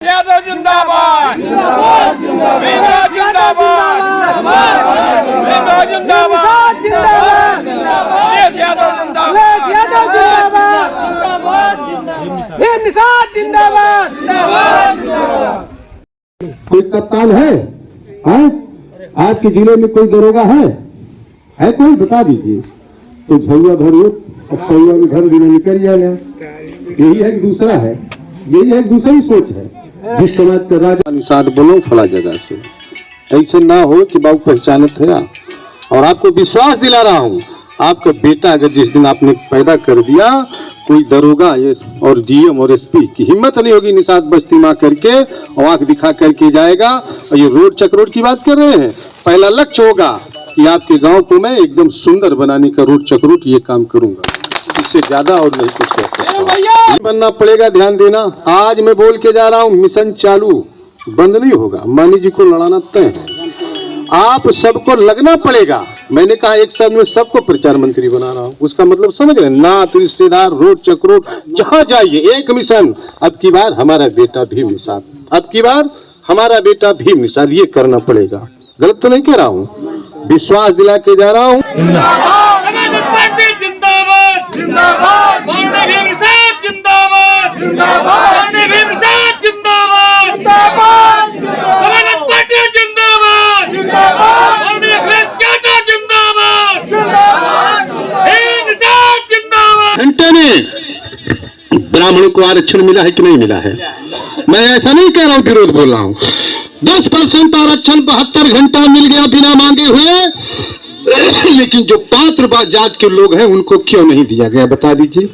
यादव जिंदाबाद जिंदाबाद जिंदाबाद जिंदाबाद जिंदाबाद जिंदाबाद यादव जिंदाबाद भीम निषाद जिंदाबाद जिंदाबाद। कोई कप्तान है? आपके जिले में कोई दरोगा है कोई? बता दीजिए। तो झुआ भर पहिया में घर दिन निकल जाएगा। यही है कि दूसरा है? यही है कि दूसरी सोच है? जिस समाज का राजा निषाद बोलो फला जगह से, ऐसे ना हो कि बाबू पहचानत है। और आपको विश्वास दिला रहा हूँ, आपका बेटा अगर जिस दिन आपने पैदा कर दिया, कोई दरोगा और डीएम और एसपी की हिम्मत नहीं होगी निषाद बस्ती माँ करके और आंख दिखा करके जाएगा। और ये रोड चक्रोड की बात कर रहे हैं, पहला लक्ष्य होगा कि आपके गांव को मैं एकदम सुंदर बनाने का रोड चक्रोड ये काम करूंगा। इससे ज्यादा और नहीं कुछ कर सकता। बनना पड़ेगा, ध्यान देना। आज मैं बोल के जा रहा हूँ, मिशन चालू बंद नहीं होगा। मानी जी को लड़ाना तय है, आप सबको लगना पड़ेगा। मैंने कहा एक साल में सबको प्रचार मंत्री बना रहा हूँ, उसका मतलब समझ रहे? नात रिश्तेदार रोड चक्रोड जहाँ जाइए एक मिशन। अब की बार हमारा बेटा भीम निषाद, अब की बार हमारा बेटा भीम निषाद, ये करना पड़ेगा। गलत तो नहीं कह रहा हूँ, विश्वास दिला के जा रहा हूँ। घंटे ने ब्राह्मणों को आरक्षण मिला है कि नहीं मिला है? मैं ऐसा नहीं कह रहा हूँ, विरोध बोल रहा हूँ। 10% आरक्षण 72 घंटा मिल गया बिना मांगे हुए। लेकिन जो पात्र जात के लोग हैं उनको क्यों नहीं दिया गया? बता दीजिए।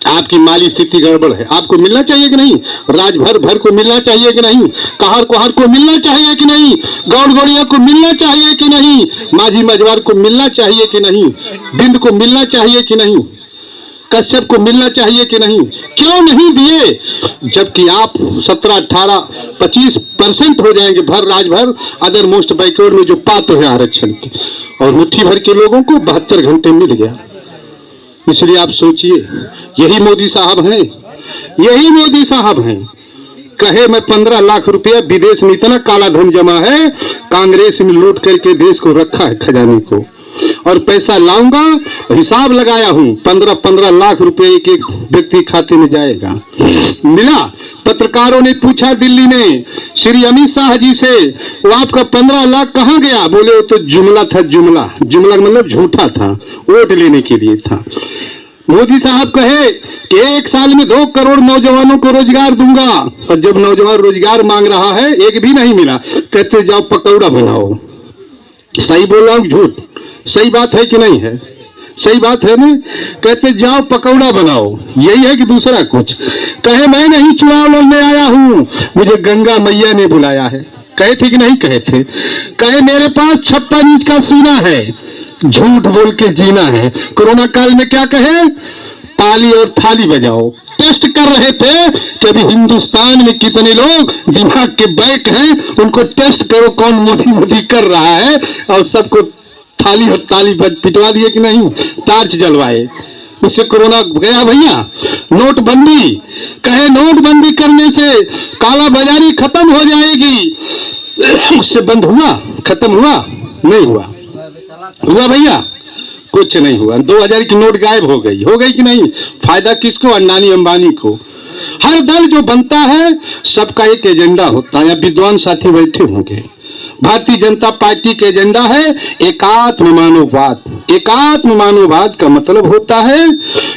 आपकी माली स्थिति गड़बड़ है, आपको मिलना चाहिए कि नहीं? राजभर को मिलना चाहिए कि नहीं? कहार कोहार को मिलना चाहिए कि नहीं? गौड़ गौड़िया को मिलना चाहिए कि नहीं? माझी मजवार को मिलना चाहिए कि नहीं? बिंद को मिलना चाहिए कि नहीं? कश्यप को मिलना चाहिए कि नहीं? क्यों नहीं दिए? जबकि आप 17, 18, 25% हो जाएंगे भर राजभर अदर मोस्ट बैकवर्ड में जो पात्र है आरक्षण के, और मुट्ठी भर के लोगों को 72 घंटे मिल गया। इसलिए आप सोचिए, यही मोदी साहब हैं, यही मोदी साहब हैं। कहे मैं 15 लाख रुपया विदेश में इतना काला धन जमा है, कांग्रेस में लूट करके देश को रखा है खजाने को, और पैसा लाऊंगा। हिसाब लगाया हूं, 15-15 लाख रुपए एक एक व्यक्ति खाते में जाएगा। मिला? पत्रकारों ने पूछा दिल्ली में श्री अमित शाह जी से, वो आपका 15 लाख कहाँ गया? बोले वो तो जुमला था। जुमला मतलब झूठा था, वोट लेने के लिए था। मोदी साहब कहे कि एक साल में 2 करोड़ नौजवानों को रोजगार दूंगा, और जब नौजवान रोजगार मांग रहा है एक भी नहीं मिला, कहते जाओ पकौड़ा बनाओ। सही बोल रहा हूँ झूठ? सही बात है कि नहीं है? सही बात है ना? कहते जाओ पकौड़ा बनाओ। यही है कि दूसरा कुछ? कहे मैं नहीं चुनाव लड़ने आया हूं, मुझे गंगा मैया ने बुलाया है। कहे थे कि नहीं कहे थे? कहे मेरे पास 56 इंच का सीना है, झूठ बोल के जीना है। कोरोना काल में क्या कहे? ताली और थाली बजाओ। टेस्ट कर रहे थे कि अभी हिंदुस्तान में कितने लोग दिमाग के बैक हैं, उनको टेस्ट करो कौन मोदी कर रहा है, और सबको थाली और ताली पिटवा दिए कि नहीं? टार्च जलवाए, उससे कोरोना गया भैया। नोटबंदी, कहे नोटबंदी करने से काला बाजारी खत्म हो जाएगी, उससे बंद हुआ? खत्म हुआ? नहीं हुआ। हुआ भैया? कुछ नहीं हुआ। 2000 की नोट गायब हो गई कि नहीं? फायदा किसको? अंडानी अंबानी को। हर दल जो बनता है सबका एक एजेंडा होता है। विद्वान साथी बैठे होंगे। भारतीय जनता पार्टी का एजेंडा है एकात्म मानववाद। एकात्म मानववाद का मतलब होता है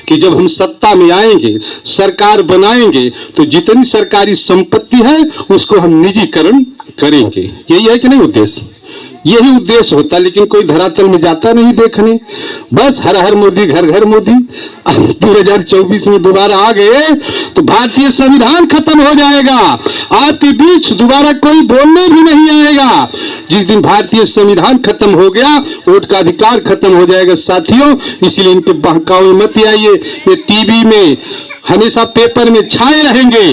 कि जब हम सत्ता में आएंगे, सरकार बनाएंगे, तो जितनी सरकारी संपत्ति है उसको हम निजीकरण करेंगे। यही है कि नहीं उद्देश्य? यही उद्देश्य होता है। लेकिन कोई धरातल में जाता नहीं देखने, बस हर हर मोदी घर घर मोदी। 2024 में दोबारा आ गए तो भारतीय संविधान खत्म हो जाएगा। आपके बीच दोबारा कोई बोलने भी नहीं आएगा। जिस दिन भारतीय संविधान खत्म हो गया, वोट का अधिकार खत्म हो जाएगा साथियों। इसलिए इनके बहकावे मत आइए। ये टीवी में हमेशा पेपर में छाए रहेंगे,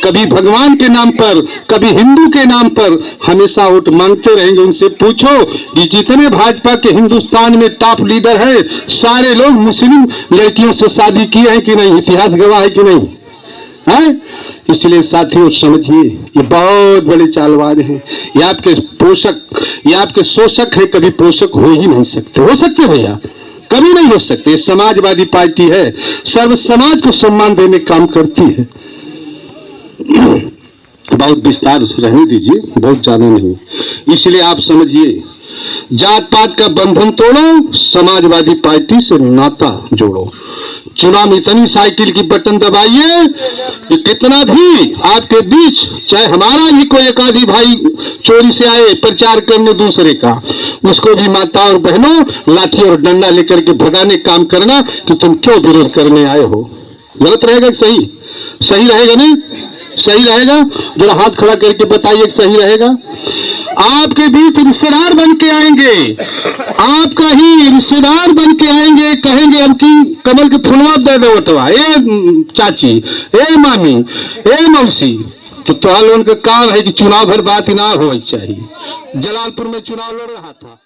कभी भगवान के नाम पर, कभी हिंदू के नाम पर हमेशा वोट मांगते रहेंगे। उनसे पूछो कि जितने भाजपा के हिंदुस्तान में टॉप लीडर है, सारे लोग मुस्लिम लड़कियों से शादी किए हैं कि नहीं? इतिहास गवाह है कि नहीं? हैं? इसलिए साथियों समझिए, ये बहुत बड़े चालबाज हैं। ये आपके पोषक, ये आपके शोषक है, कभी पोषक हो ही नहीं सकते। हो सकते भैया? कभी नहीं हो सकते। ये समाजवादी पार्टी है, सर्व समाज को सम्मान देने का काम करती है। बहुत विस्तार रहने दीजिए, बहुत ज्यादा नहीं। इसलिए आप समझिए, जात पात का बंधन तोड़ो, समाजवादी पार्टी से नाता जोड़ो। चुनाव में इतनी साइकिल की बटन दबाइए कि कितना भी आपके बीच, चाहे हमारा भी कोई एक आदि भाई चोरी से आए प्रचार करने दूसरे का, उसको भी माता और बहनों लाठी और डंडा लेकर के भगाने काम करना कि तुम क्यों विरोध करने आए हो। गलत रहेगा कि सही? सही रहेगा नहीं? सही रहेगा? जरा हाथ खड़ा करके बताइए सही रहेगा। आपके बीच रिश्तेदार बन के आएंगे, आपका ही रिश्तेदार बन के आएंगे, कहेंगे हम की कमल के फुलवा दे दो बटवा, ए चाची, ए मामी, ए मौसी। तो तुहार लोगों का काम है कि चुनाव भर बात ना हो चाहिए। जलालपुर में चुनाव लड़ रहा था।